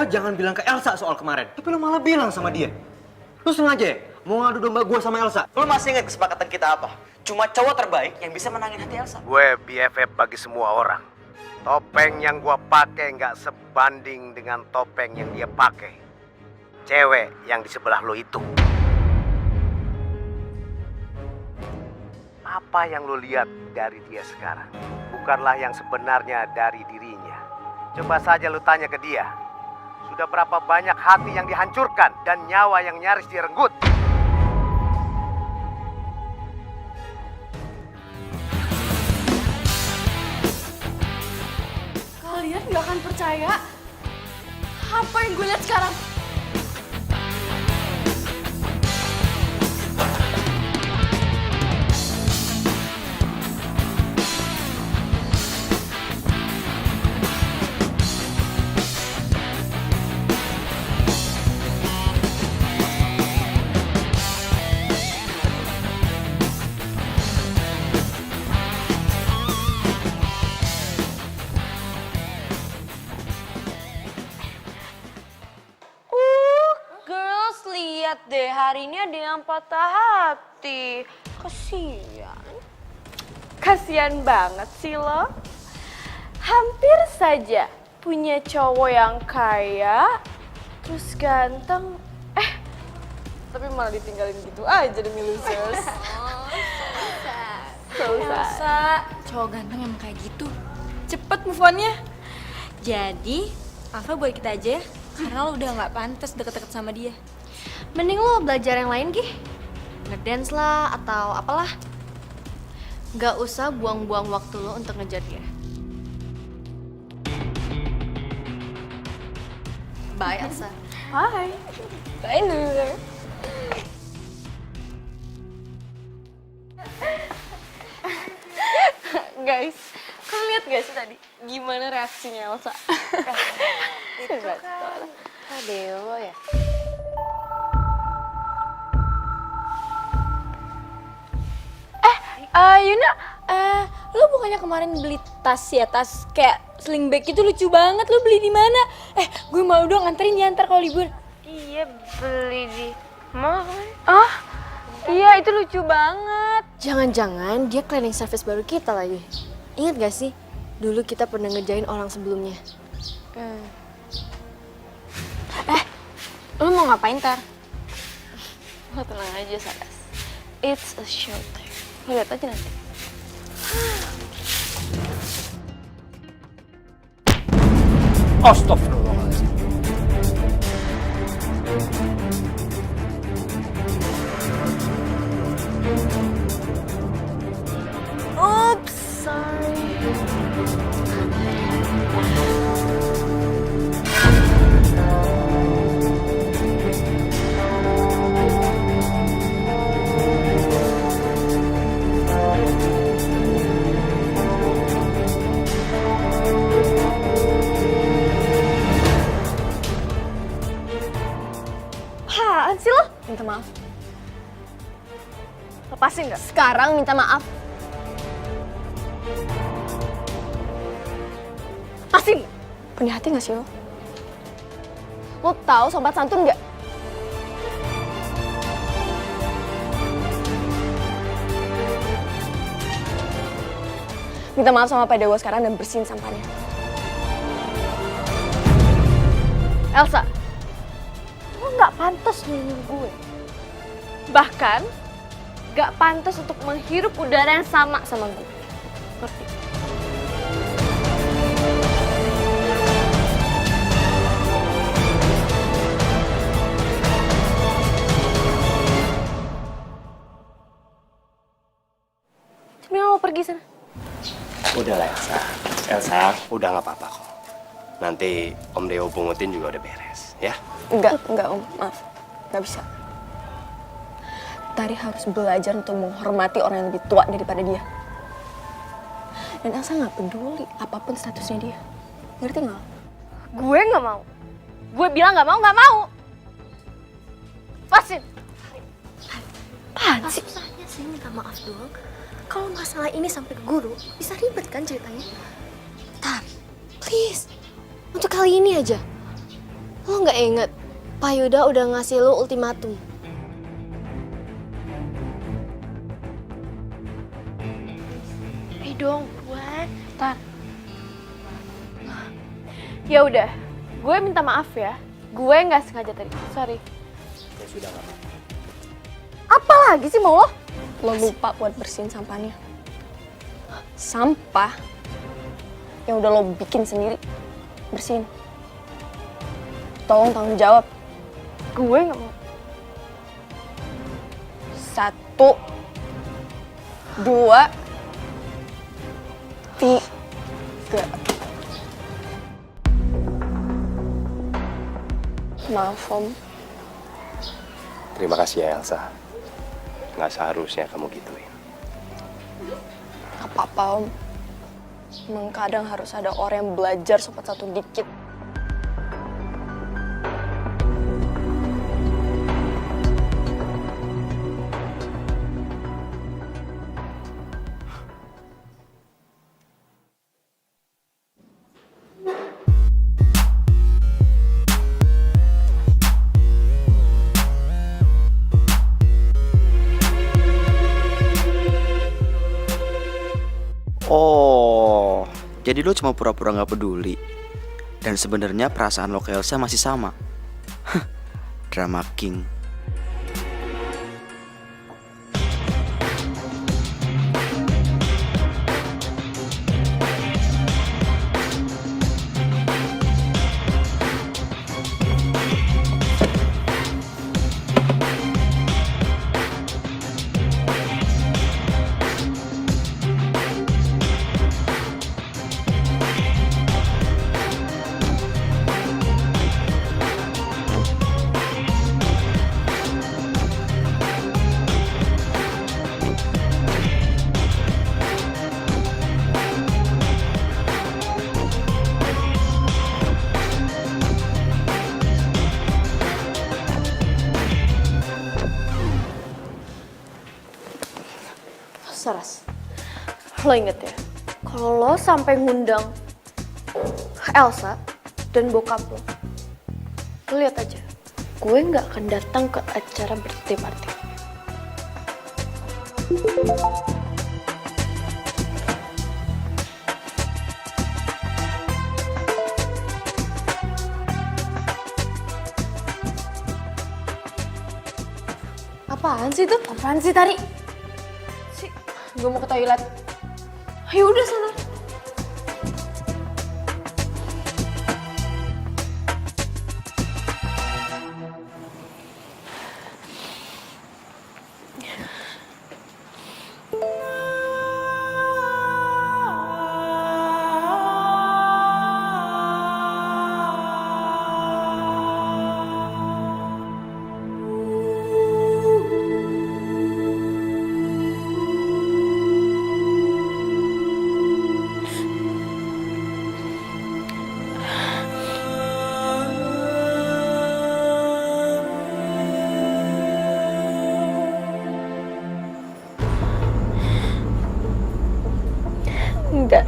Gua jangan bilang ke Elsa soal kemarin, tapi lo malah bilang sama dia. Lo sengaja ya mau ngadu domba gue sama Elsa? Lo masih ingat kesepakatan kita apa? Cuma cowok terbaik yang bisa menangin hati Elsa. Gue BFF bagi semua orang. Topeng yang gue pakai nggak sebanding dengan topeng yang dia pakai. Cewek yang di sebelah lo itu. Apa yang lo lihat dari dia sekarang bukanlah yang sebenarnya dari dirinya. Coba saja lo tanya ke dia. Sudah berapa banyak hati yang dihancurkan dan nyawa yang nyaris direnggut. Kalian gak akan percaya apa yang gue lihat sekarang. Girls, lihat deh, hari ini ada yang patah hati. Kasian. Kasian banget sih lo. Hampir saja punya cowok yang kaya, terus ganteng, tapi malah ditinggalin gitu aja demi losers. Elsa, cowok ganteng emang kayak gitu. Cepet move on-nya. Jadi, Alva buat kita aja ya. Karena lo udah gak pantas deket-deket sama dia. Mending lo belajar yang lain, Gi. Ngedance lah, atau apalah. Gak usah buang-buang waktu lo untuk ngejar dia. Bye, Elsa. Bye. Bye, loser. Guys, kalian lihat gak sih tadi gimana reaksinya Elsa? Itu kan Dewa ya? Yuna, lo bukannya kemarin beli tas ya, tas kayak sling bag itu lucu banget, lo beli di mana? Gue mau dong nganterin ya ntar kalau libur. Iya, beli di mall kan? Ah, iya itu lucu banget. Jangan-jangan dia cleaning service baru kita lagi. Ingat gak sih? Dulu kita pernah ngerjain orang sebelumnya. Lo mau ngapain ntar? Lo tenang aja, Saras. It's a show time. Lo lihat aja nanti. Astagfirullahaladzim. Oops, sorry. Apaan sih lo? Minta maaf. Lepasin nggak? Sekarang minta maaf. Lepasin! Punya hati gak sih lo? Lo tahu sobat santun gak? Minta maaf sama Pak Dewa sekarang dan bersihin sampahnya. Elsa, lo nggak pantas nyuruh gue. Bahkan, nggak pantas untuk menghirup udara yang sama gue. Ngerti? Cuma mau pergi sana. Udahlah Elsa. Elsa, udah nggak apa-apa kok. Nanti Om Dewo pungutin juga udah beres, ya? Enggak Om. Maaf. Gak bisa. Tari harus belajar untuk menghormati orang yang lebih tua daripada dia. Dan Elsa gak peduli apapun statusnya dia. Ngerti gak? Gue nggak mau. Gue bilang nggak mau. Lepasin! Apaan sih? Susahnya sih minta maaf doang. Kalau masalah ini sampai ke guru, bisa ribet kan ceritanya? Tar, please. Untuk kali ini aja. Lo nggak inget Pak Yuda udah ngasih lo ultimatum. Dong buat Tar, ya udah, gue minta maaf ya, gue nggak sengaja tadi, sorry. Ya sudah nggak apa-apa. Apa lagi sih mau lo? lo lupa buat bersihin sampahnya. Sampah yang udah lo bikin sendiri, bersihin. Tolong tanggung jawab. Gue nggak mau. 1, 2, 3. Maaf, Om. Terima kasih ya Elsa. Nggak seharusnya kamu gituin. Gak apa-apa, Om. Emang kadang harus ada orang yang belajar sopan satu dikit. Oh, jadi lo cuma pura-pura nggak peduli. Dan sebenarnya perasaan lo ke Elsa masih sama. Drama King. Saras, lo inget ya, kalau lo sampai ngundang Elsa dan bokap lo lihat aja, gue nggak akan datang ke acara birthday party. Apaan sih itu? Apaan sih Tari? Gue mau ke toilet. Ayo udah sana. Enggak.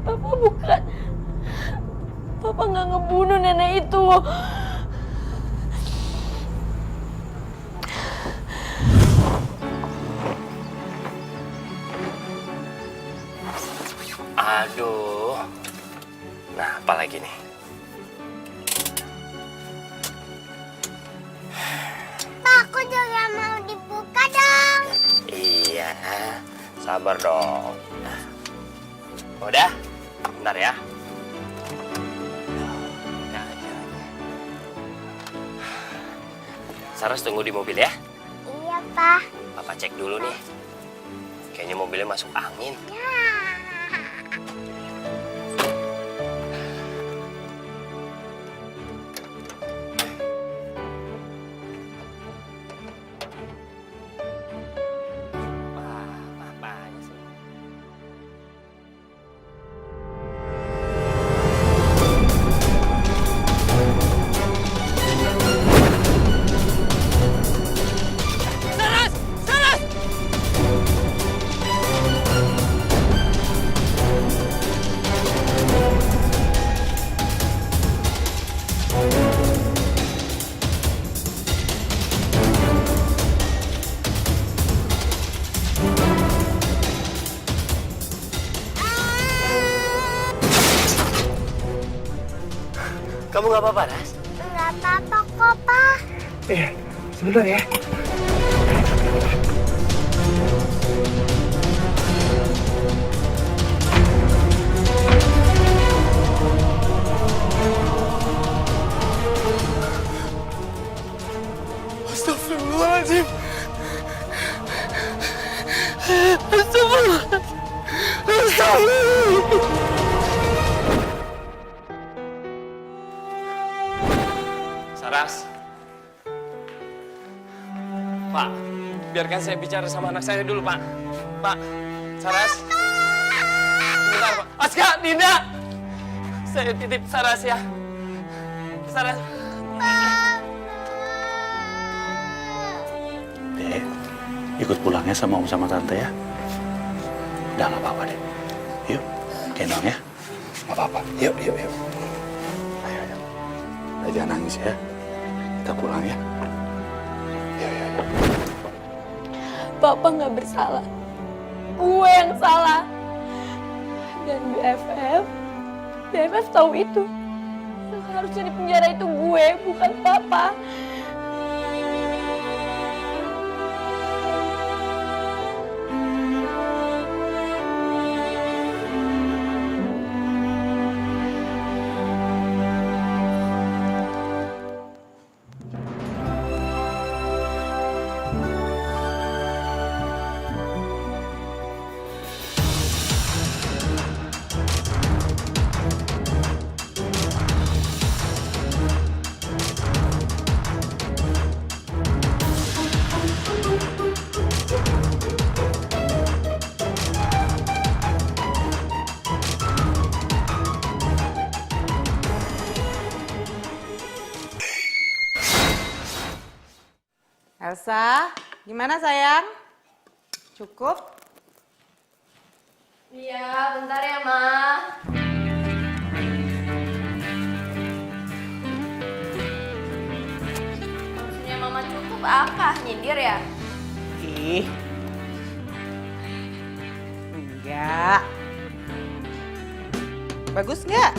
Papa bukan. Papa nggak ngebunuh nenek itu. Aduh. Nah, apa lagi nih? Aku juga mau dibuka dong. Iya, sabar dong. Udah, bentar ya. Saras tunggu di mobil ya. Iya, Pak. Papa cek dulu nih. Kayaknya mobilnya masuk angin. Wah, apanya sih? nggak apa-apa, Ras? Nggak apa-apa kok, Pak. Iya, sebentar ya. Astagfirullahaladzim. Saras. Pak, biarkan saya bicara sama anak saya dulu, Pak. Pak, Saras. Bentar, Pak. Aska, Dinda. Saya titip Saras ya. Saras. Dek, ikut pulangnya sama om sama tante ya. Udah nggak apa-apa deh. Yuk, gendong ya. Nggak apa-apa. Yuk. Ayo. Udah jangan nangis ya. Kita pulang ya. Yuk. Papa nggak bersalah. Gue yang salah. Dan BFF tahu itu. Yang harusnya di penjara itu gue, bukan Papa. Elsa, gimana sayang? Cukup? Iya, bentar ya, Ma. Maksudnya Mama cukup apa? Nyindir ya? Ih. Enggak. Bagus nggak?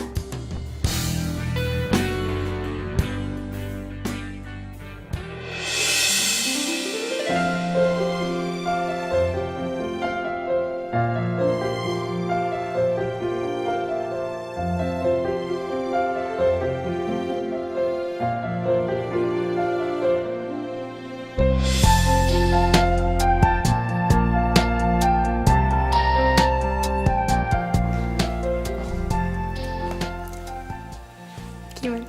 Gimana?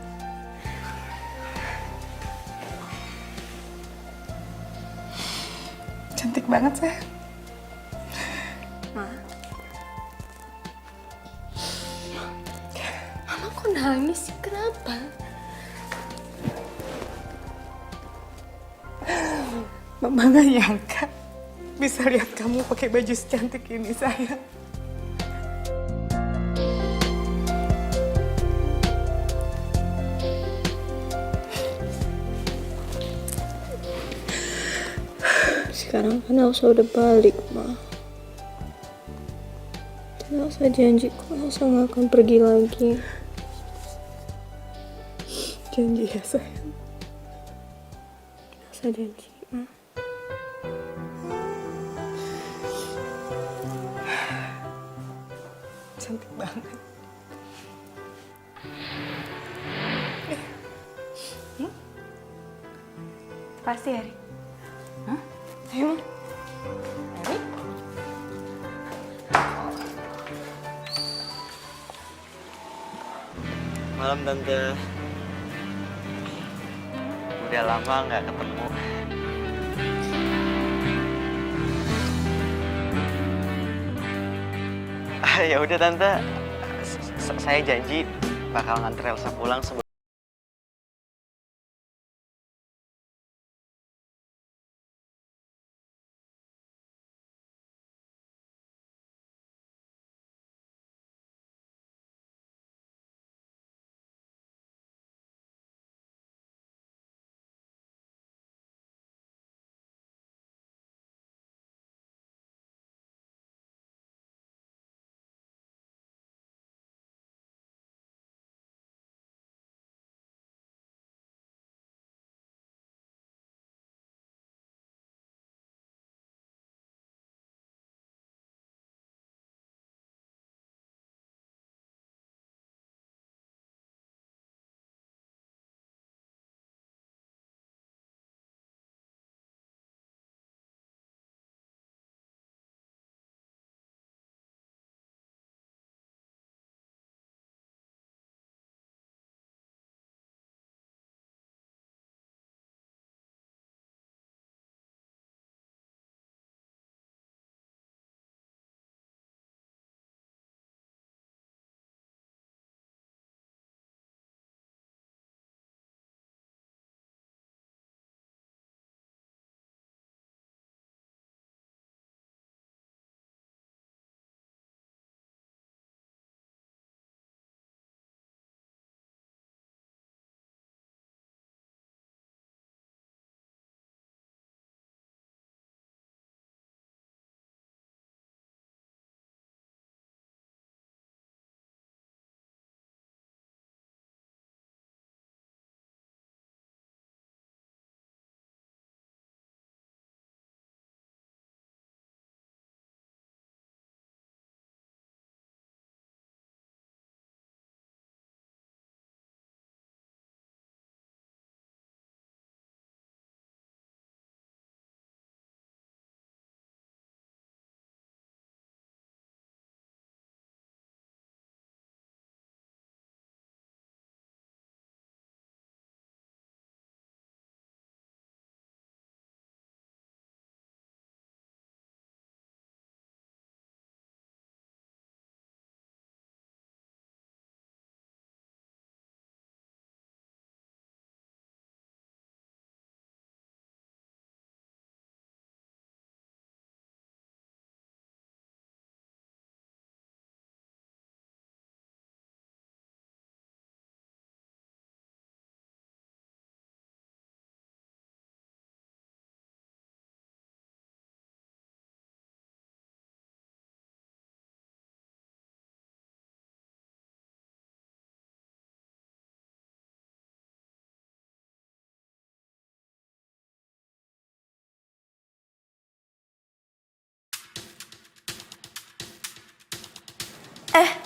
Cantik banget saya. Mama kok nangis sih? Kenapa? Mama gak nyangka bisa lihat kamu pakai baju secantik ini, sayang. Sekarang kan Elsa udah balik, Ma. Dan Elsa janji kok Elsa gak akan pergi lagi. Janji ya, sayang. Elsa janji, Ma. Cantik banget. Pasti, Hari. Ayo, Ma. Malam Tante. Udah lama nggak ketemu. Ya udah Tante, saya janji bakal nganter Elsa pulang sebelum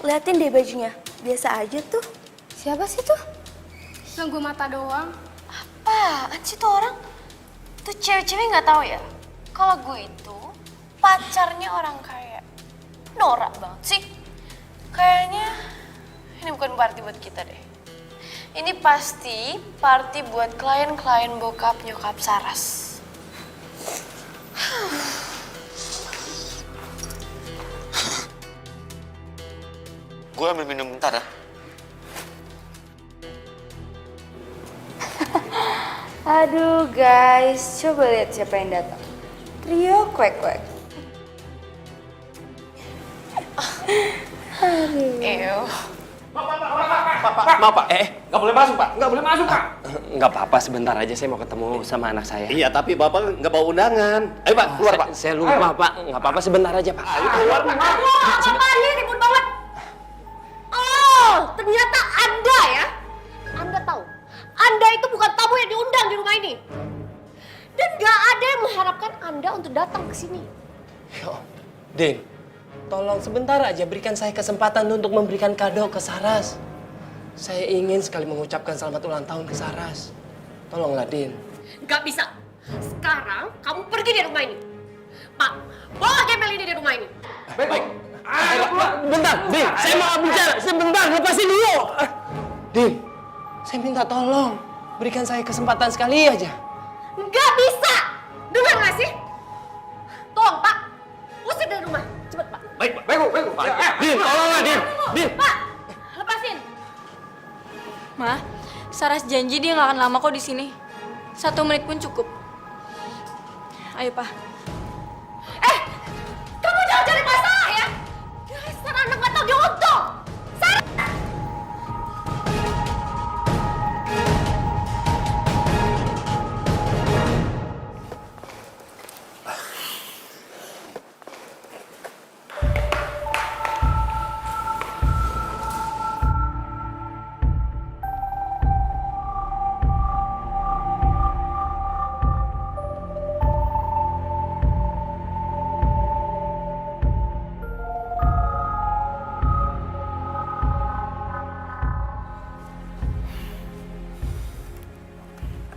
Liatin deh bajunya. Biasa aja tuh. Siapa sih tuh? Nunggu mata doang. Apaan sih tuh orang? Tuh cewek-cewek nggak tahu ya. Kalau gue itu pacarnya orang kaya. Norak banget sih. Kayaknya ini bukan party buat kita deh. Ini pasti party buat klien-klien bokap nyokap Saras. Gue ambil minum bentar ya. Aduh guys, coba lihat siapa yang datang. Trio kuek-kuek. Ew. Maaf Pak, nggak boleh masuk Pak, nggak boleh masuk Pak. Nggak apa-apa, sebentar aja saya mau ketemu sama anak saya. Iya, tapi Bapak nggak bawa undangan. Ayo Pak, keluar Pak. Saya lupa Pak, nggak apa-apa sebentar aja Pak. Ayo keluar Pak. Apaan ini ribut banget? Oh, ternyata Anda ya? Anda tahu, Anda itu bukan tamu yang diundang di rumah ini. Dan gak ada yang mengharapkan Anda untuk datang ke sini. Yo, Din, tolong sebentar aja berikan saya kesempatan untuk memberikan kado ke Saras. Saya ingin sekali mengucapkan selamat ulang tahun ke Saras. Tolonglah, Din. Gak bisa. Sekarang kamu pergi dari rumah ini. Pak, bawa gembel ini dari rumah ini. Baik. Pak, bentar, Din, saya mau bicara. Sebentar, lepasin dulu. Din, saya minta tolong. Berikan saya kesempatan sekali aja. Gak bisa. Dengar gak sih? Tolong, Pak. Usir dari rumah. Cepet, Pak. Baik Pak. Din, tolonglah, Din. Din. Pak, lepasin. Ma, Saras janji dia nggak akan lama kok di sini. 1 menit pun cukup. Ayo, Pak. Kamu jangan cari masalah ya. Dasar anak gak tau diuntung.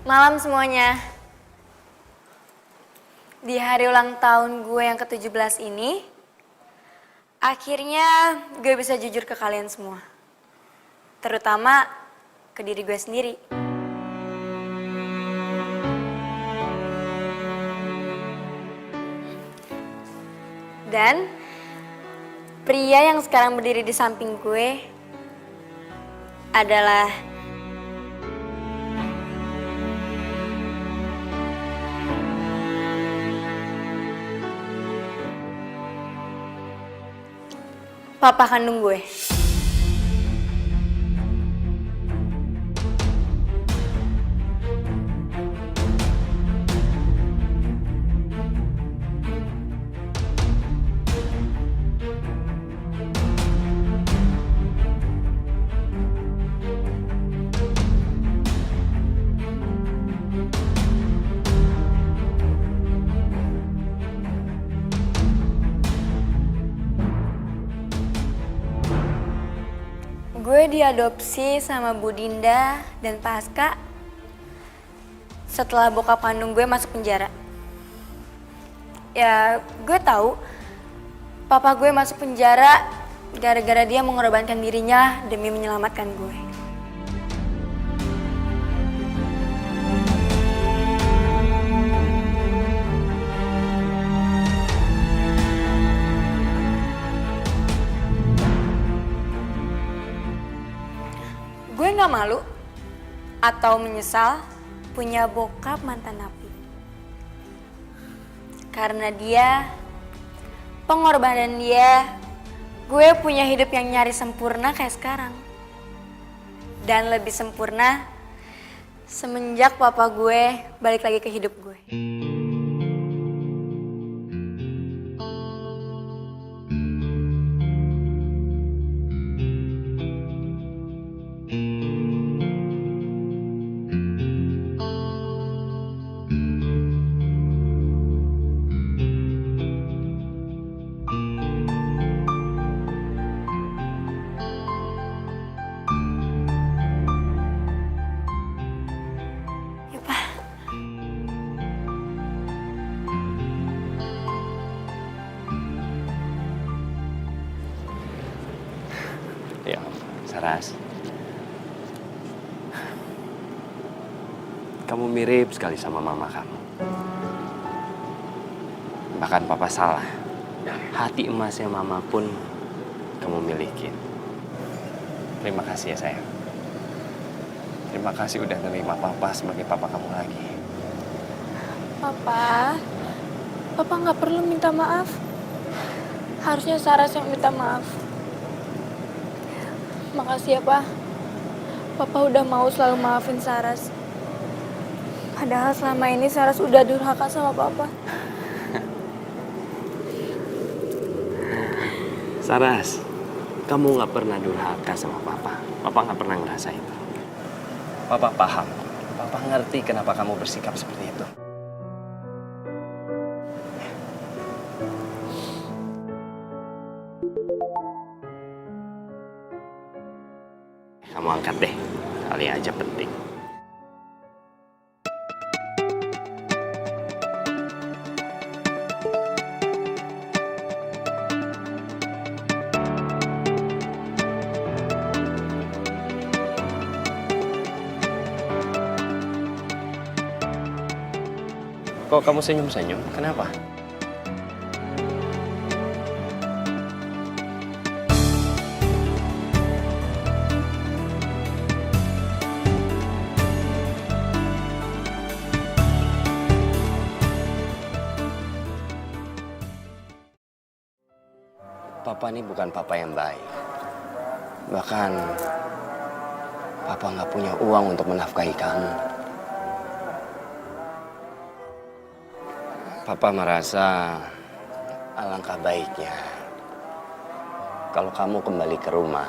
Malam semuanya. Di hari ulang tahun gue yang ke-17 ini, akhirnya gue bisa jujur ke kalian semua. Terutama ke diri gue sendiri. Dan pria yang sekarang berdiri di samping gue adalah papa kandung gue. Gue diadopsi sama Bu Dinda dan Pak Aska setelah bokap kandung gue masuk penjara. Ya, gue tahu papa gue masuk penjara gara-gara dia mengorbankan dirinya demi menyelamatkan gue. Gue gak malu atau menyesal punya bokap mantan napi. Karena dia, pengorbanan dia, gue punya hidup yang nyaris sempurna kayak sekarang. Dan lebih sempurna semenjak papa gue balik lagi ke hidup gue. Saras, kamu mirip sekali sama mama kamu. Bahkan papa salah. Hati emasnya mama pun kamu miliki. Terima kasih ya sayang. Terima kasih udah nerima papa sebagai papa kamu lagi. Papa nggak perlu minta maaf. Harusnya Saras yang minta maaf. Makasih ya, Pak. Papa udah mau selalu maafin Saras. Padahal selama ini Saras udah durhaka sama Papa. Saras, kamu nggak pernah durhaka sama papa. Papa nggak pernah ngerasa itu. Papa paham. Papa ngerti kenapa kamu bersikap seperti itu. Kamu angkat deh, kali aja penting. Kok kamu senyum-senyum? Kenapa? Papa ini bukan papa yang baik. Bahkan, papa nggak punya uang untuk menafkahi kamu. Papa merasa alangkah baiknya kalau kamu kembali ke rumah,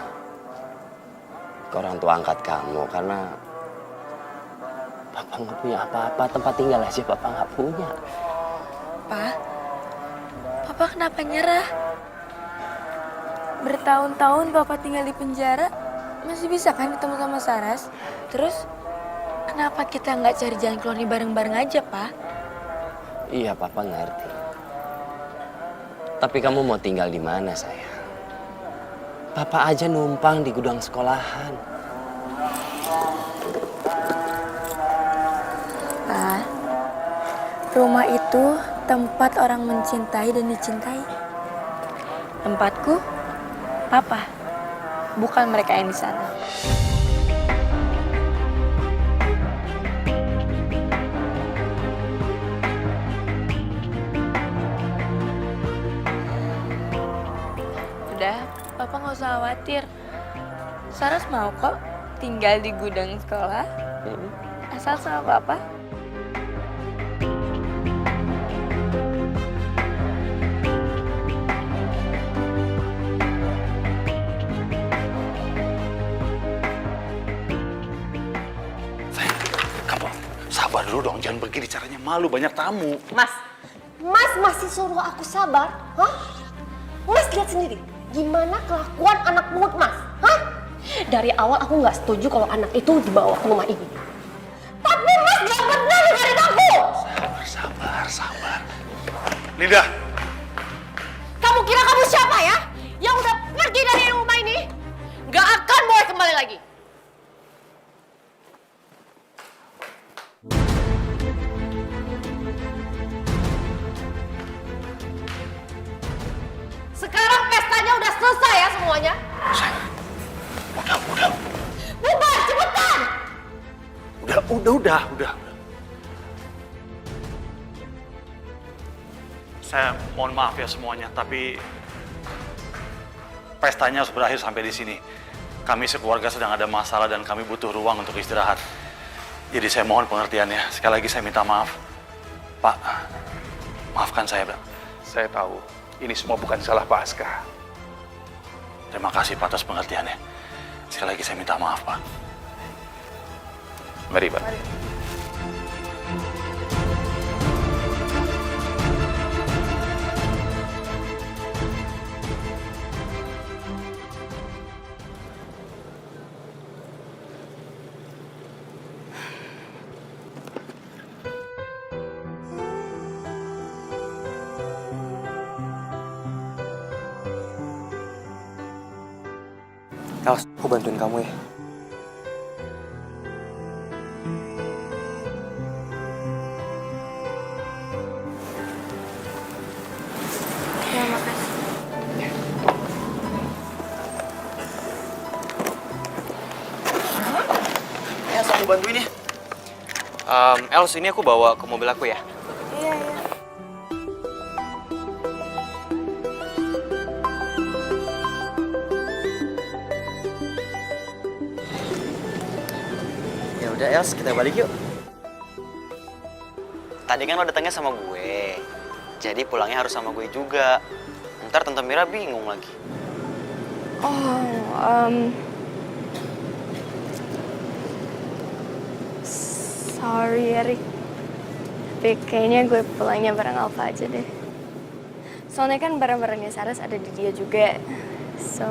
ke orang tua angkat kamu, karena Papa nggak punya apa-apa, tempat tinggal aja Papa nggak punya. Papa kenapa nyerah? Bertahun-tahun Papa tinggal di penjara, masih bisa kan ketemu sama Saras? Terus, kenapa kita nggak cari jalan keluar bareng-bareng aja, Pak? Iya, Papa ngerti. Tapi kamu mau tinggal di mana, sayang? Papa aja numpang di gudang sekolahan. Pak, rumah itu tempat orang mencintai dan dicintai. Tempatku, Papa, bukan mereka yang di sana. Udah, Papa nggak usah khawatir. Saras mau kok tinggal di gudang sekolah, asal sama Papa. Kamu sabar dulu dong, jangan begini caranya, malu banyak tamu. Mas masih suruh aku sabar? Hah? Mas lihat sendiri, gimana kelakuan anak pungut Mas? Hah? Dari awal aku nggak setuju kalau anak itu dibawa ke rumah ini. Tapi Mas gak pernah dengerin aku. Sabar. Linda, Kamu kira kamu siapa ya? Yang udah pergi dari rumah ini? Gak akan boleh kembali lagi. Sekarang pestanya udah selesai ya semuanya. udah. Bubar, cepetan! Udah. Saya mohon maaf ya semuanya, tapi pestanya harus berakhir sampai di sini. Kami sekeluarga sedang ada masalah dan kami butuh ruang untuk istirahat. Jadi saya mohon pengertiannya. Sekali lagi saya minta maaf. Pak, maafkan saya, Pak. Saya tahu ini semua bukan salah Pak Aska. Terima kasih Pak atas pengertiannya. Sekali lagi saya minta maaf, Pak. Mari, Pak. Els, aku bantuin kamu ya. Ya, makasih. Els, aku bantuin ya. Els, ini aku bawa ke mobil aku ya. Iya, iya. Ya udah Els, kita balik yuk. Tadi kan lo datangnya sama gue, jadi pulangnya harus sama gue juga. Ntar Tante Mira bingung lagi. Sorry Erik, tapi kayaknya gue pulangnya bareng Alfa aja deh. Soalnya kan barang-barangnya Saras ada di dia juga. So,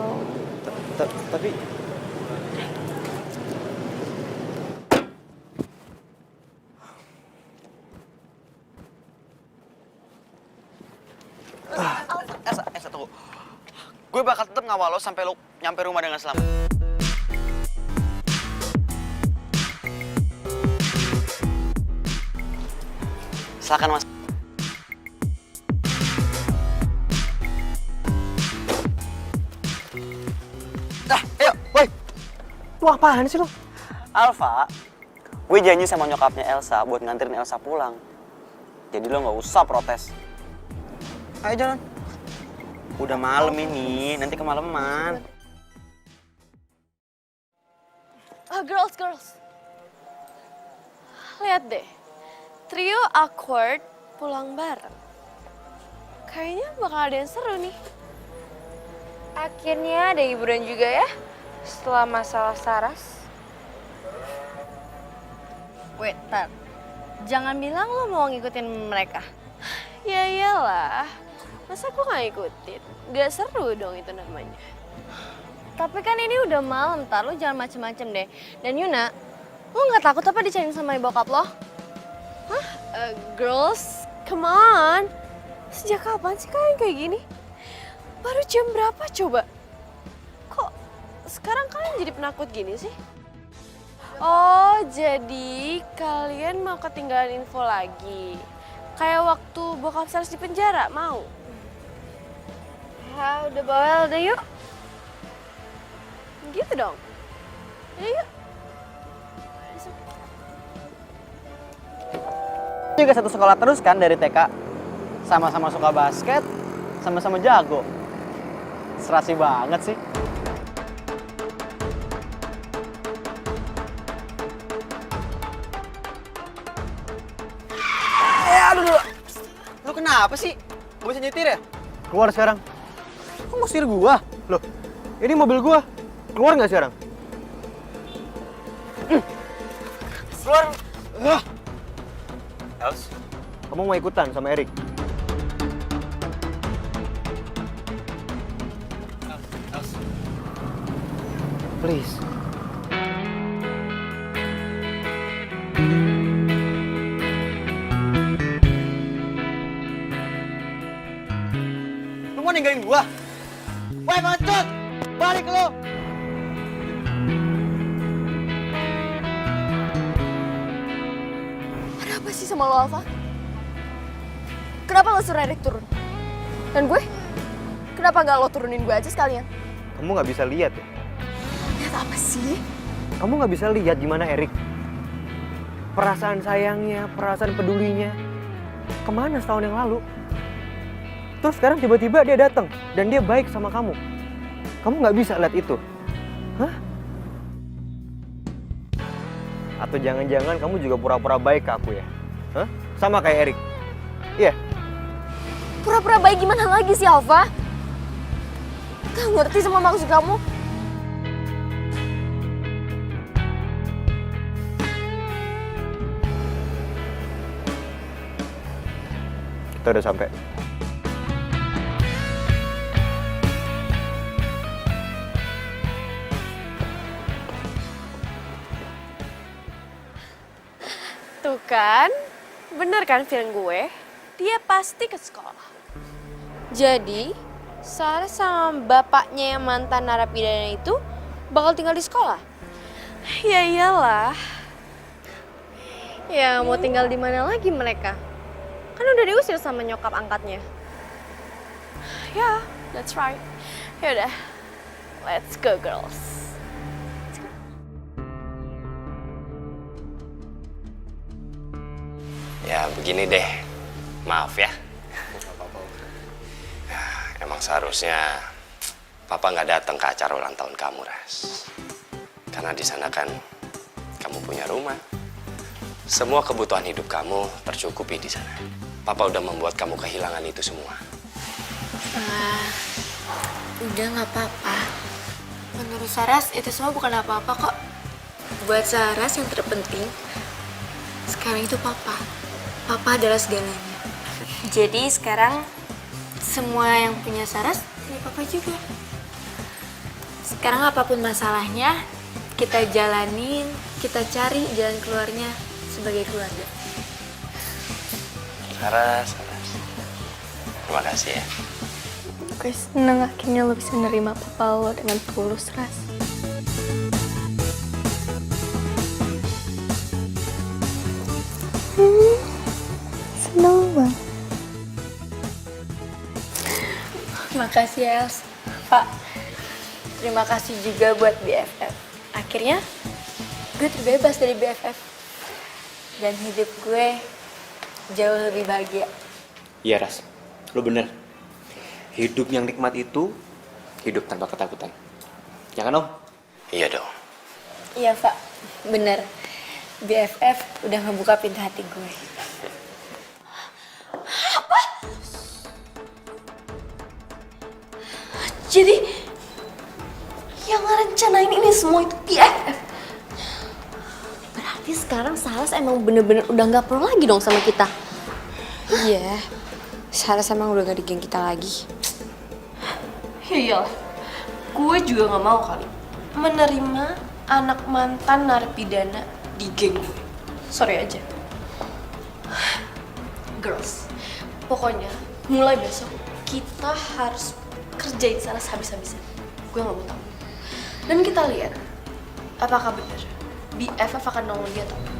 Tapi Elsa, tunggu. Gue bakal tetap ngawal lo sampai lo nyampe rumah dengan selamat. Silakan Mas. ayo, woi. Lu apaan sih lo? Alfa, gue janji sama nyokapnya Elsa buat nganterin Elsa pulang. Jadi lo nggak usah protes. Ayo jalan. Udah malam ini, nanti kemalaman. Girls. Lihat deh, trio awkward pulang bareng. Kayaknya bakal ada yang seru nih. Akhirnya ada hiburan juga ya, setelah masalah Saras. Wait, Tat. Jangan bilang lo mau ngikutin mereka. Ya iyalah, masa gue gak ngikutin? Gak seru dong itu namanya. Tapi kan ini udah malam, Tar. Lo jangan macem-macem deh. Dan Yuna, lo gak takut apa dicariin sama bokap lo? Hah? Girls, come on. Sejak kapan sih kalian kayak gini? Baru jam berapa coba? Kok sekarang kalian jadi penakut gini sih? Oh, jadi kalian mau ketinggalan info lagi? Kayak waktu bokap Saras di penjara, mau? Ya, udah bawel deh yuk. Gitu dong. Yuk. Juga satu sekolah terus kan dari TK. Sama-sama suka basket, sama-sama jago. Serasi banget sih. Aduh. Lu kenapa sih? Gak bisa nyetir ya? Keluar sekarang. Kok ngusir gua? Loh, ini mobil gua. Keluar nggak sekarang? Keluar. Els, kamu mau ikutan sama Erik? Els. Please. Lu mau ninggalin gua? Woi, pengecut! Balik lu! Ada apa sih sama lo, Alfa? Kenapa lo suruh Erik turun? Dan gue? Kenapa nggak lo turunin gue aja sekalian? Kamu nggak bisa lihat ya? Lihat apa sih? Kamu nggak bisa lihat gimana Erik? Perasaan sayangnya, perasaan pedulinya. Kemana setahun yang lalu? Terus sekarang tiba-tiba dia datang dan dia baik sama kamu. Kamu nggak bisa lihat itu. Hah? Atau jangan-jangan kamu juga pura-pura baik ke aku ya? Hah? Sama kayak Erik. Iya. Pura-pura baik gimana lagi sih, Alfa? Gak ngerti sama maksud kamu. Kita udah sampai. Tuh kan, bener kan feeling gue? Dia pasti ke sekolah. Jadi, Saras sama bapaknya yang mantan narapidana itu Bakal tinggal di sekolah? Ya iyalah. Ya mau tinggal di mana lagi mereka? Kan udah diusir sama nyokap angkatnya. Ya, that's right. Yaudah, let's go girls. Ya begini deh, maaf ya. Emang seharusnya Papa nggak datang ke acara ulang tahun kamu, Ras. Karena di sana kan kamu punya rumah. Semua kebutuhan hidup kamu tercukupi di sana. Papa udah membuat kamu kehilangan itu semua. Udah nggak apa-apa. Menurut Saras itu semua bukan apa-apa kok. Buat Saras yang terpenting sekarang itu Papa. Papa adalah segalanya. Jadi sekarang semua yang punya Saras punya Papa juga. Sekarang apapun masalahnya kita jalanin, kita cari jalan keluarnya sebagai keluarga. Saras. Terima kasih ya. Gue seneng akhirnya lo bisa nerima papa lo dengan tulus, Ras. Seneng banget. Makasih ya, Els. Pak. Terima kasih juga buat BFF. Akhirnya gue terbebas dari BFF. Dan hidup gue jauh lebih bahagia. Iya Ras, lo bener. Hidup yang nikmat itu hidup tanpa ketakutan. Ya kan Om? Iya dong. Iya Pak, bener. BFF udah ngebuka pintu hati gue. Apa? Jadi yang ngerencanain ini semua itu BFF? Berarti sekarang Saras emang bener-bener udah gak pro lagi dong sama kita. Iya, Saras emang udah gak di geng kita lagi. Ya iyalah, gue juga gak mau kali menerima anak mantan narapidana di geng gue. Sorry aja. Girls, pokoknya mulai besok kita harus kerjain Saras habis-habisan. Gue gak mau tahu. Dan kita lihat apakah benar BFF akan nolong dia atau enggak.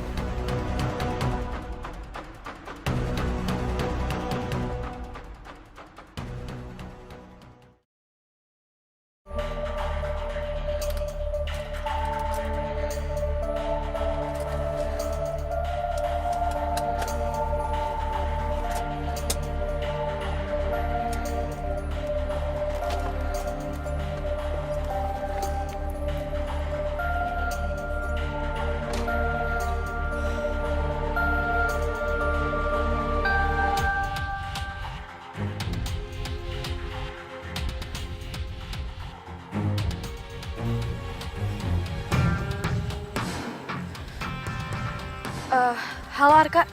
Halo Arka,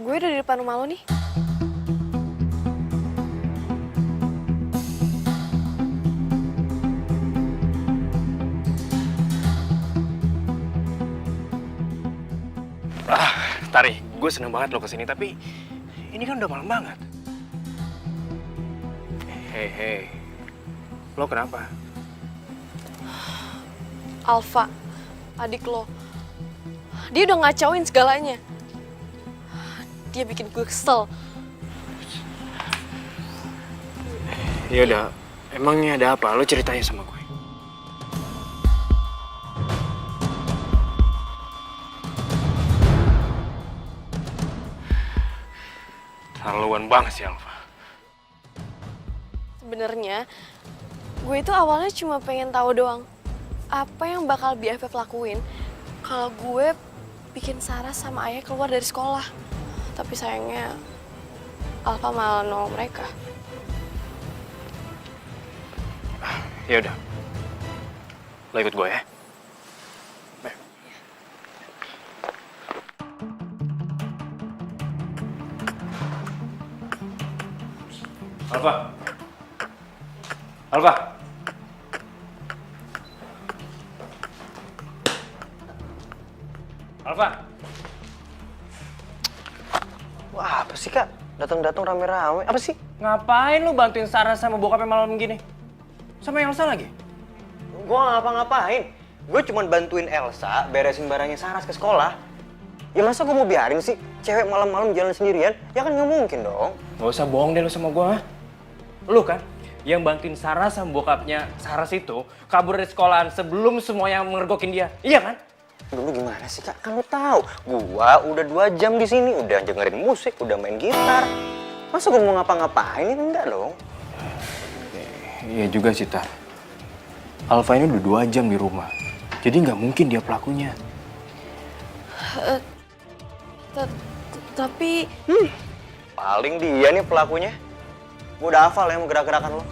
gue udah di depan rumah lo nih. Tari, gue seneng banget lo kesini, tapi ini kan udah malam banget. Hei, lo kenapa? Alfa, adik lo. Dia udah ngacauin segalanya. Dia bikin gue kesel. Ya udah, emangnya ada apa? Lo ceritanya sama gue. Terlaluan banget sih, Alfa. Sebenarnya, gue itu awalnya cuma pengen tahu doang apa yang bakal BFF lakuin kalau gue bikin Saras sama Ayah keluar dari sekolah. Tapi sayangnya Alfa malah nolong mereka. Ya udah, lo ikut gue ya. Baik. Alfa. Alfa. Wah, apa sih Kak? Datang-datang rame-rame. Apa sih? Ngapain lu bantuin Sarah sama bokapnya malam gini? Sama Elsa lagi? Gue gak ngapa-ngapain. Gue cuma bantuin Elsa beresin barangnya Saras ke sekolah. Ya masa gue mau biarin sih cewek malam-malam jalan sendirian? Ya kan nggak mungkin dong. Gak usah bohong deh lu sama gue. Lu kan yang bantuin Saras sama bokapnya Saras itu kabur dari sekolahan sebelum semuanya mengergokin dia. Iya kan? Dulu gimana sih kak? Kan lu tahu, gua udah 2 jam di sini, udah dengerin musik, udah main gitar. Masa gua mau ngapa-ngapain? Ini enggak dong. Iya juga sih, Tar. Alfa ini udah 2 jam di rumah. Jadi nggak mungkin dia pelakunya. Tapi Paling dia nih pelakunya. Gua udah hafal ya mau gerak-gerakan lo.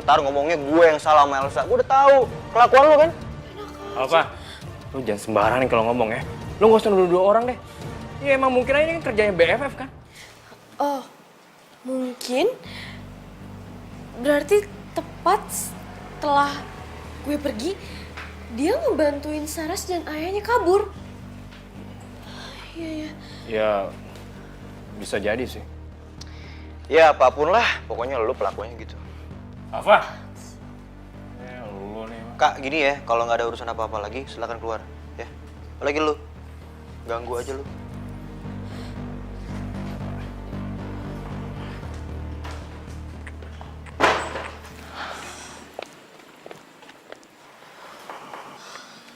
Ntar ngomongnya gue yang salah sama Elsa. Gua udah tahu kelakuan lo kan. Alfa, lu jangan sembarangan kalau ngomong ya. Lu nggak usah nuduh orang deh. Ya emang mungkin aja ini kan kerjanya BFF kan. oh, mungkin berarti tepat setelah gue pergi, dia ngebantuin Saras dan ayahnya kabur. Iya ya. Ya, bisa jadi sih. Ya apapun lah, pokoknya lu pelakunya gitu. Alfa. Lu nih. Kak gini ya, kalau nggak ada urusan apa-apa lagi silakan keluar ya. Apalagi lu, ganggu aja lu.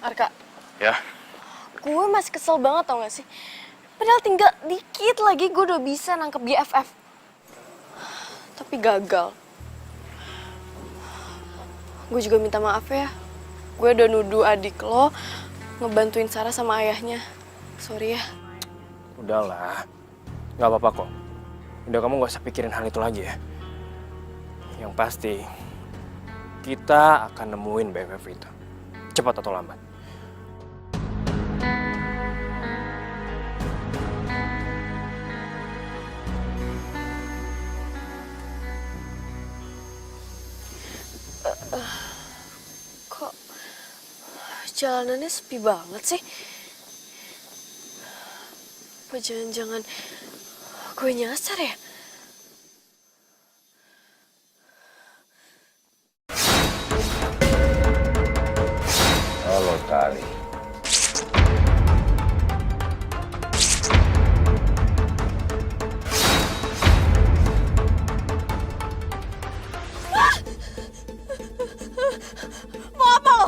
Arka, Ya, gue masih kesel banget tau gak sih? Padahal tinggal dikit lagi gue udah bisa nangkep BFF. Tapi gagal. Gue juga minta maaf ya. Gue udah nuduh adik lo ngebantuin Sarah sama ayahnya. Sorry ya. Udahlah, nggak apa-apa kok. Udah kamu nggak usah pikirin hal itu lagi ya. Yang pasti, kita akan nemuin BFF itu. Cepat atau lambat. Kok jalanannya sepi banget sih? Apa jangan-jangan gue nyasar ya? Halo Tari. Mau apa lo?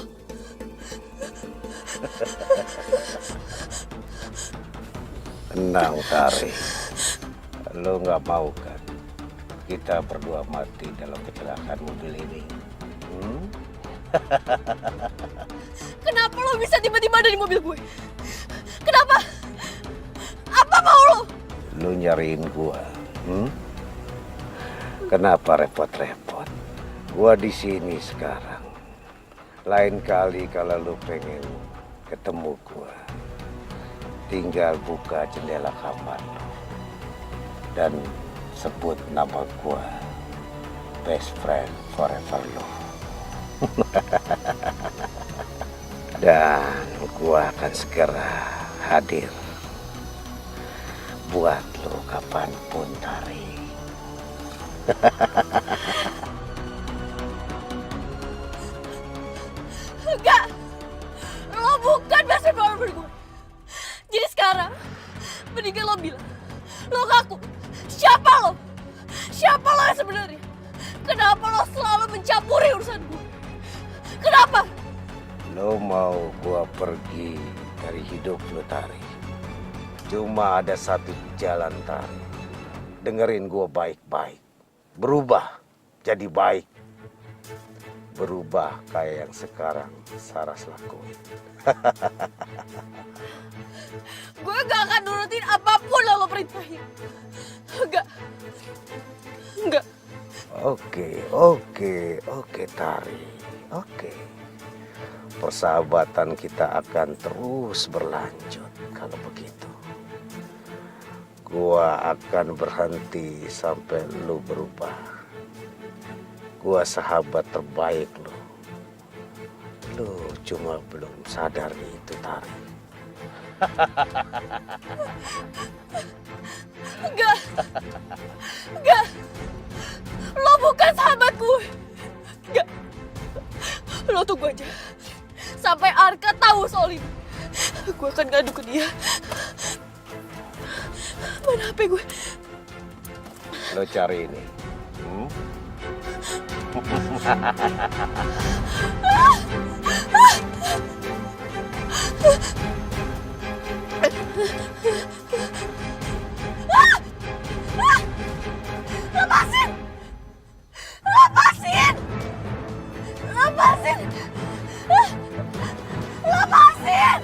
Tenang Tari. Lo nggak mau kan kita berdua mati dalam kecelakaan mobil ini? Kenapa lo bisa tiba-tiba ada di mobil gue? Kenapa? Apa mau lo? Lo nyariin gua. Kenapa repot-repot? Gua di sini sekarang. Lain kali kalau lo pengen ketemu gua, tinggal buka jendela kamar lo dan sebut nama gua, best friend forever lo. Dan gua akan segera hadir buat lo kapanpun Tari. Enggak! Lo bukan best friend forever gue. Jadi sekarang, mendingan lo bilang, lo ngaku, siapa lo? Siapa lo yang sebenarnya? Kenapa lo selalu mencampuri urusan gue? Kenapa? Lo mau gua pergi dari hidup lo Tari. Cuma ada satu jalan Tari. Dengerin gua baik-baik. Berubah jadi baik. Berubah kayak yang sekarang Saras lakuin. Gue gak akan nurutin apapun yang lo perintahin. Enggak. Enggak. Oke Tari. Oke. Persahabatan kita akan terus berlanjut kalau begitu. Gua akan berhenti sampai lu berubah. Gua sahabat terbaik lu. Lu cuma belum sadar itu, Tari. Enggak. Enggak. Lo bukan sahabat gue. Enggak. Lo tunggu aja. Sampai Arka tahu soal ini. Gue akan ngadu ke dia. Mana HP gue? Lo cari ini. Lepasin! Lepasin! Lepasin! Lepasin!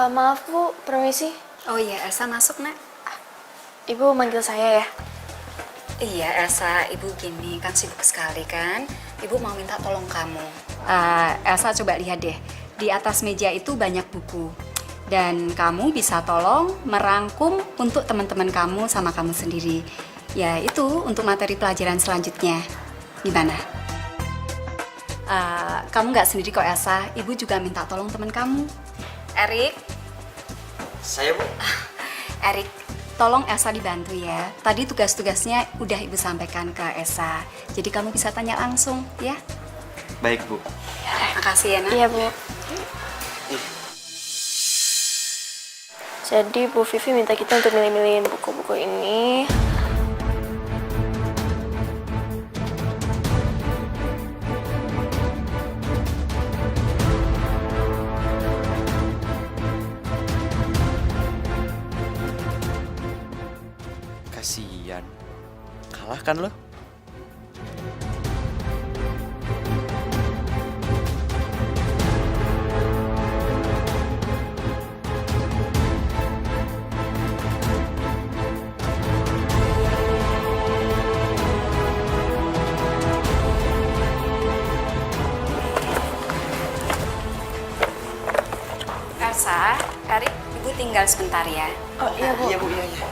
Maaf Bu, permisi. Oh iya, Elsa masuk, Nak. Ibu manggil saya ya? Iya, Elsa, Ibu gini, kan sibuk sekali kan? Ibu mau minta tolong kamu. Elsa coba lihat deh, di atas meja itu banyak buku. Dan kamu bisa tolong merangkum untuk teman-teman kamu sama kamu sendiri. Ya itu untuk materi pelajaran selanjutnya. Gimana? Kamu nggak sendiri kok Elsa, Ibu juga minta tolong teman kamu. Erik. Saya, Bu. Erik, tolong Elsa dibantu ya. Tadi tugas-tugasnya udah Ibu sampaikan ke Elsa. Jadi kamu bisa tanya langsung ya. Baik, Bu. Makasih ya, Nak. Iya Bu. Jadi Bu Vivi minta kita untuk milih-milihin buku-buku ini. Kasian. Kalah kan lo? Elsa, Erik, Ibu tinggal sebentar ya. Oh iya Bu. Iya, Bu, iya.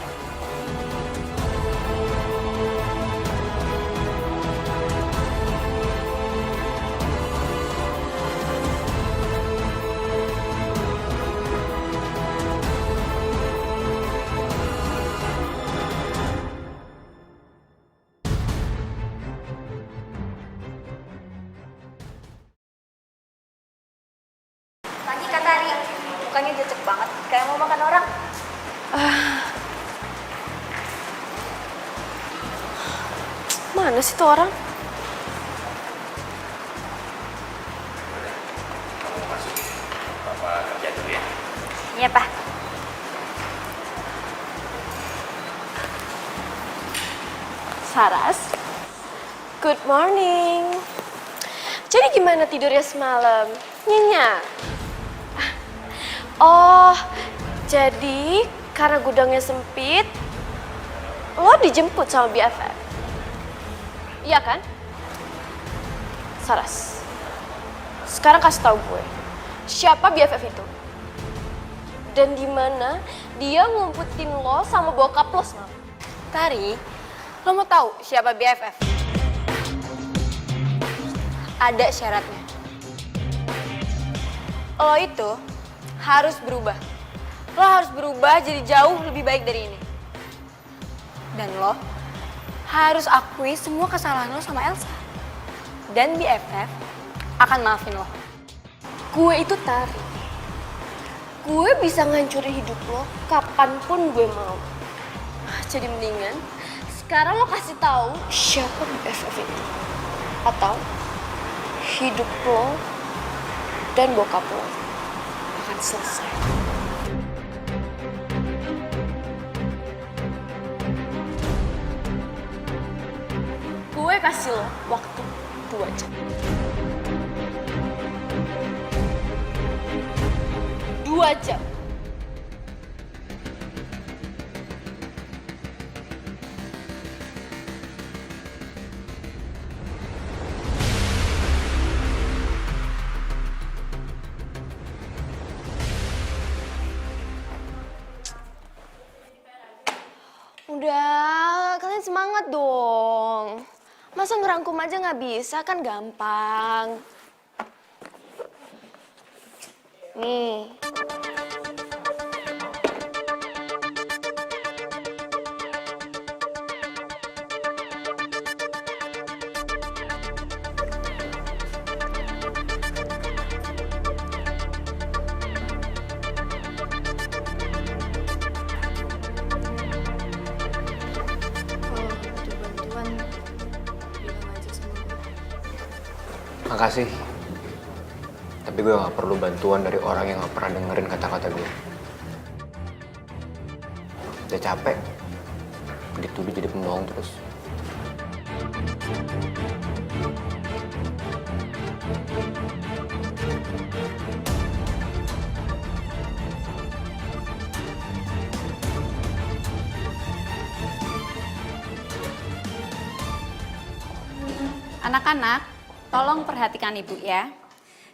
Pagi Kak Tari, mukanya jecek banget, kayak mau makan orang. Mana sih tuh orang? Iya, Pak. Saras. Good morning. Jadi gimana tidurnya semalam? Nyenyak? Oh, jadi karena gudangnya sempit, lo dijemput sama BFF? Iya kan? Saras, sekarang kasih tahu gue, siapa BFF itu? Dan di mana dia ngumputin lo sama bokap lo semalam? Tari, lo mau tahu siapa BFF? Ada syaratnya. Lo itu harus berubah. Lo harus berubah jadi jauh lebih baik dari ini. Dan lo harus akui semua kesalahan lo sama Elsa. Dan BFF akan maafin lo. Gue itu Tari. Gue bisa ngancurin hidup lo kapanpun gue mau. Jadi mendingan sekarang lo kasih tahu siapa BFF itu. Atau hidup lo dan bokap lo akan selesai. Gue kasih lo waktu 2 jam. 2 jam. Udah, kalian semangat dong. Masa ngerangkum aja nggak bisa, kan gampang. Nih. Makasih. Tapi gue gak perlu bantuan dari orang yang gak pernah dengerin kata-kata gue. Udah capek. Dituduh jadi pembohong terus. Anak-anak, tolong perhatikan Ibu ya.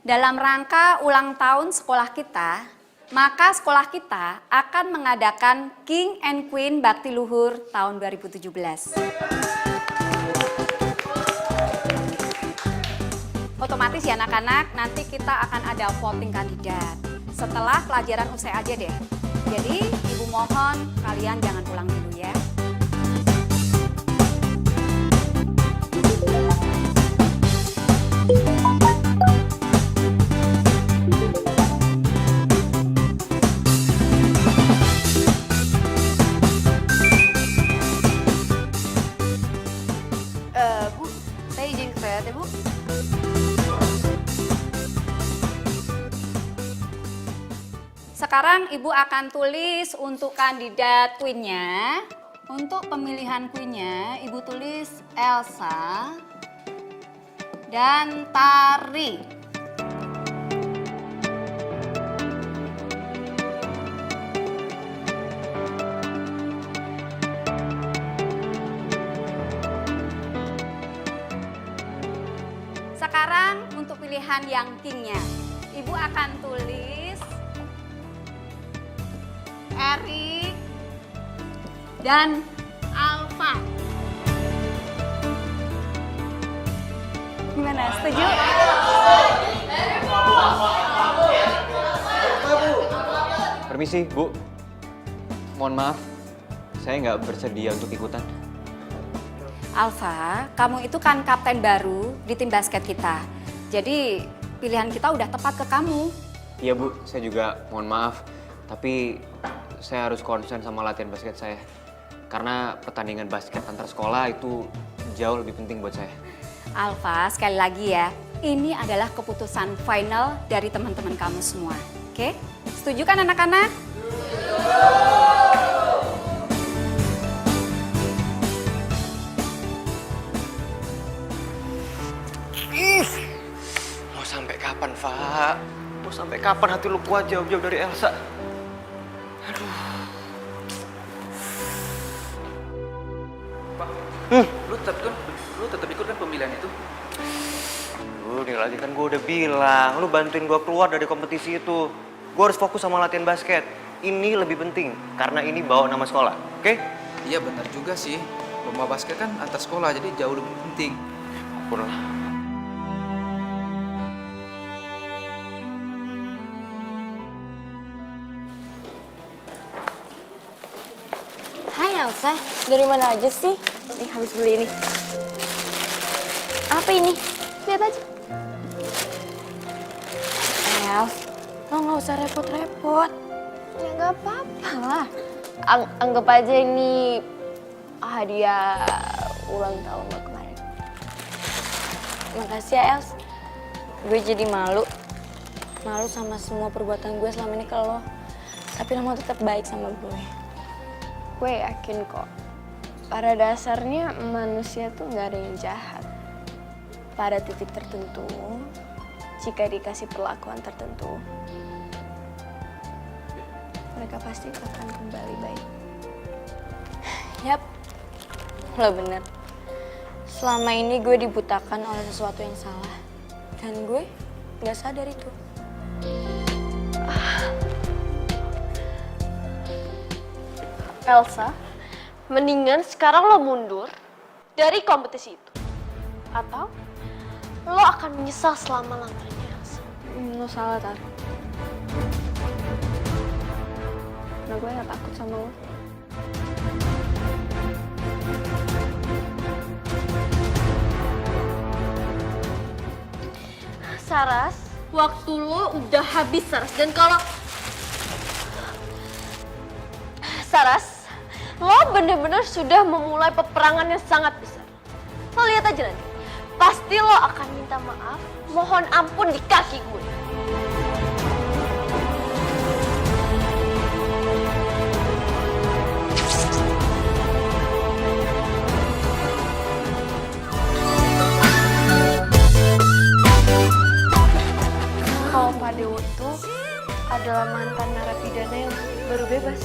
Dalam rangka ulang tahun sekolah kita, maka sekolah kita akan mengadakan King and Queen Bakti Luhur tahun 2017. Otomatis ya anak-anak, nanti kita akan ada voting kandidat. Setelah pelajaran usai aja deh. Jadi Ibu mohon kalian jangan pulang dulu ya. Bu, saya izin ke toilet ya, Bu. Sekarang Ibu akan tulis untuk kandidat queen-nya. Untuk pemilihan queen-nya, Ibu tulis Elsa dan Tari. Sekarang untuk pilihan yang king-nya, Ibu akan tulis Erik dan Alfa. Gimana, setuju? Permisi, Bu. Mohon maaf, saya nggak bersedia untuk ikutan. Alfa, kamu itu kan kapten baru di tim basket kita. Jadi pilihan kita udah tepat ke kamu. Iya, Bu. Saya juga mohon maaf. Tapi saya harus konsen sama latihan basket saya. Karena pertandingan basket antar sekolah itu jauh lebih penting buat saya. Alfa, sekali lagi ya, ini adalah keputusan final dari teman-teman kamu semua. Oke? Setuju kan anak-anak? Mau sampai kapan, Fa? Mau sampai kapan hati lu kuat jauh-jauh dari Elsa? Lu tetap ikut kan pemilihan itu? Nih lagi kan gue udah bilang, lu bantuin gue keluar dari kompetisi itu. Gue harus fokus sama latihan basket. Ini lebih penting, karena ini bawa nama sekolah, oke? Iya benar juga sih, lomba basket kan antar sekolah, jadi jauh lebih penting. Ampun lah. Hai Elsa, dari mana aja sih? Nih habis beli ini. Apa ini? Lihat aja. Els, lo nggak usah repot-repot. Ya nggak apa-apa lah. Anggap aja ini hadiah ulang tahun lo kemarin. Makasih ya Els. Gue jadi malu sama semua perbuatan gue selama ini ke lo. Tapi lo mau tetap baik sama gue. Gue yakin kok, pada dasarnya manusia tuh nggak ada yang jahat. Pada titik tertentu, jika dikasih perlakuan tertentu, mereka pasti akan kembali baik. Yap, lo bener. Selama ini gue dibutakan oleh sesuatu yang salah. Dan gue nggak sadar itu. Elsa, Mendingan sekarang lo mundur dari kompetisi itu. Atau lo akan menyesal selama-lamanya, Elsa. Lo salah, Tar. Nah, gue gak takut sama lo. Saras, waktu lo udah habis, Saras. Dan kalau... Saras, lo bener-bener sudah memulai peperangan yang sangat besar. Lo lihat aja nanti. Pasti lo akan minta maaf, mohon ampun di kaki gue. Kalau Pak Dewo itu adalah mantan narapidana yang baru bebas.